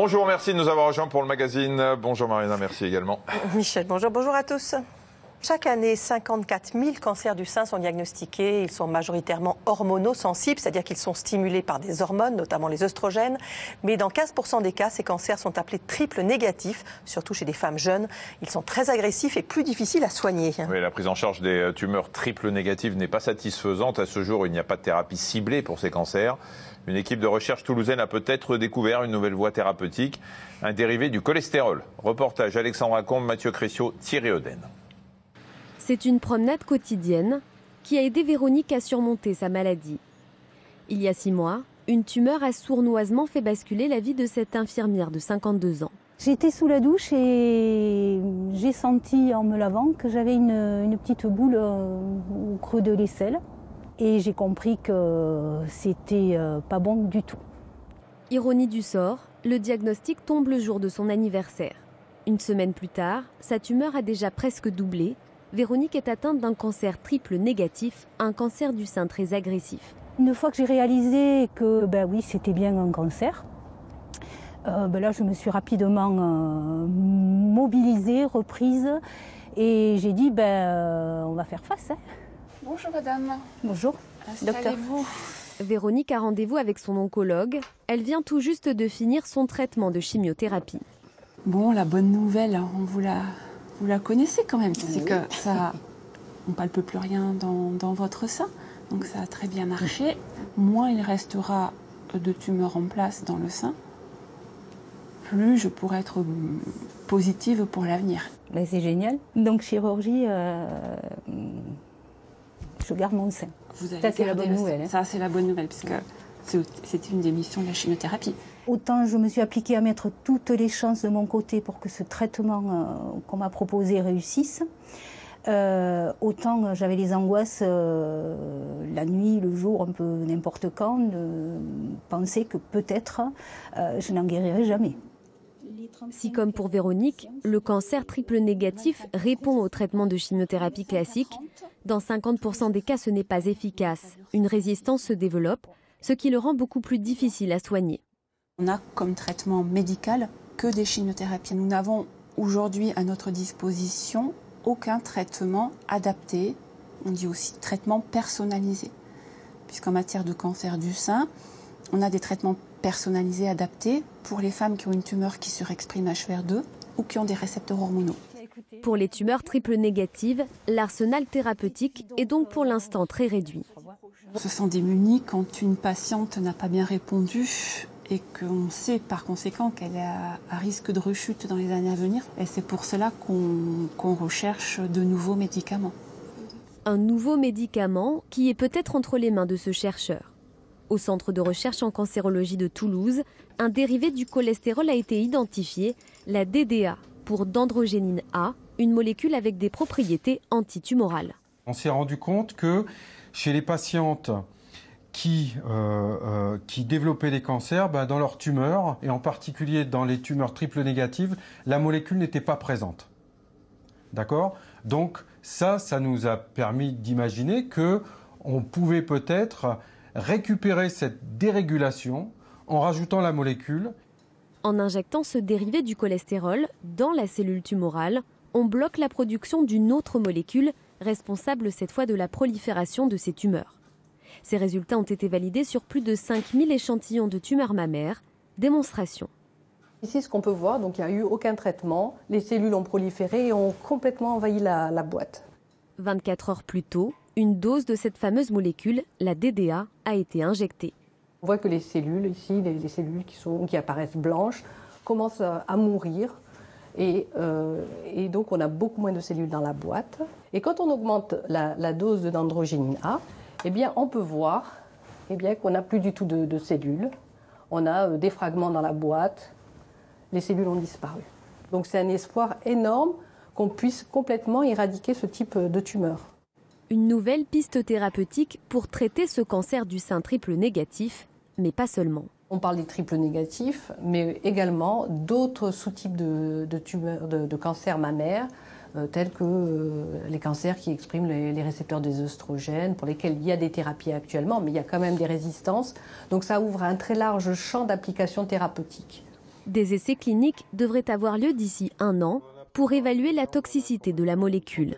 Bonjour, merci de nous avoir rejoints pour le magazine. Bonjour Marina, merci également. Michel, bonjour à tous. Chaque année, 54 000 cancers du sein sont diagnostiqués. Ils sont majoritairement hormonosensibles, c'est-à-dire qu'ils sont stimulés par des hormones, notamment les œstrogènes. Mais dans 15% des cas, ces cancers sont appelés triple négatifs, surtout chez des femmes jeunes. Ils sont très agressifs et plus difficiles à soigner. Oui, la prise en charge des tumeurs triple négatives n'est pas satisfaisante. À ce jour, il n'y a pas de thérapie ciblée pour ces cancers. Une équipe de recherche toulousaine a peut-être découvert une nouvelle voie thérapeutique, un dérivé du cholestérol. Reportage Alexandra Combe, Mathieu Créciot, Thierry Oden. C'est une promenade quotidienne qui a aidé Véronique à surmonter sa maladie. Il y a 6 mois, une tumeur a sournoisement fait basculer la vie de cette infirmière de 52 ans. J'étais sous la douche et j'ai senti en me lavant que j'avais une petite boule au creux de l'aisselle. Et j'ai compris que c'était pas bon du tout. Ironie du sort, le diagnostic tombe le jour de son anniversaire. Une semaine plus tard, sa tumeur a déjà presque doublé. Véronique est atteinte d'un cancer triple négatif, un cancer du sein très agressif. Une fois que j'ai réalisé que oui, c'était bien un cancer, là je me suis rapidement mobilisée, reprise et j'ai dit on va faire face. Bonjour madame. Bonjour, docteur. Véronique a rendez-vous avec son oncologue. Elle vient tout juste de finir son traitement de chimiothérapie. Bon, la bonne nouvelle, vous la connaissez quand même. C'est que ça, on ne palpe plus rien dans votre sein. Donc ça a très bien marché. Moins il restera de tumeurs en place dans le sein, plus je pourrai être positive pour l'avenir. C'est génial. Donc chirurgie, je garde mon sein. Ça c'est la bonne nouvelle. Ça c'est la bonne nouvelle, puisque c'était une des missions de la chimiothérapie. Autant je me suis appliquée à mettre toutes les chances de mon côté pour que ce traitement qu'on m'a proposé réussisse. Autant j'avais les angoisses la nuit, le jour, un peu n'importe quand, de penser que peut-être je n'en guérirai jamais. Si comme pour Véronique, le cancer triple négatif répond au traitement de chimiothérapie classique, dans 50% des cas ce n'est pas efficace. Une résistance se développe, ce qui le rend beaucoup plus difficile à soigner. On a comme traitement médical que des chimiothérapies. Nous n'avons aujourd'hui à notre disposition aucun traitement adapté, on dit aussi traitement personnalisé. Puisqu'en matière de cancer du sein, on a des traitements personnalisés adaptés pour les femmes qui ont une tumeur qui surexprime HER2 ou qui ont des récepteurs hormonaux. Pour les tumeurs triple négatives, l'arsenal thérapeutique est donc pour l'instant très réduit. On se sent démuni quand une patiente n'a pas bien répondu et qu'on sait par conséquent qu'elle est à risque de rechute dans les années à venir. Et c'est pour cela qu'on recherche de nouveaux médicaments. Un nouveau médicament qui est peut-être entre les mains de ce chercheur. Au Centre de recherche en cancérologie de Toulouse, un dérivé du cholestérol a été identifié, la DDA, pour dendrogénine A, une molécule avec des propriétés antitumorales. On s'est rendu compte que chez les patientes qui développaient des cancers, dans leurs tumeurs, et en particulier dans les tumeurs triple négatives, la molécule n'était pas présente. D'accord ? Donc ça nous a permis d'imaginer qu'on pouvait peut-être récupérer cette dérégulation en rajoutant la molécule. En injectant ce dérivé du cholestérol dans la cellule tumorale, on bloque la production d'une autre molécule responsable cette fois de la prolifération de ces tumeurs. Ces résultats ont été validés sur plus de 5000 échantillons de tumeurs mammaires. Démonstration. Ici, ce qu'on peut voir, donc il n'y a eu aucun traitement. Les cellules ont proliféré et ont complètement envahi la boîte. 24 heures plus tôt, une dose de cette fameuse molécule, la DDA, a été injectée. On voit que les cellules, ici, les cellules qui apparaissent blanches, commencent à mourir. Et donc, on a beaucoup moins de cellules dans la boîte. Et quand on augmente la dose de dendrogénine A, on peut voir qu'on n'a plus du tout de cellules. On a des fragments dans la boîte. Les cellules ont disparu. Donc, c'est un espoir énorme qu'on puisse complètement éradiquer ce type de tumeur. Une nouvelle piste thérapeutique pour traiter ce cancer du sein triple négatif, mais pas seulement. On parle des triples négatifs, mais également d'autres sous-types de tumeurs, de cancers mammaires, tels que les cancers qui expriment les récepteurs des œstrogènes, pour lesquels il y a des thérapies actuellement, mais il y a quand même des résistances. Donc ça ouvre un très large champ d'application thérapeutique. Des essais cliniques devraient avoir lieu d'ici 1 an pour évaluer la toxicité de la molécule.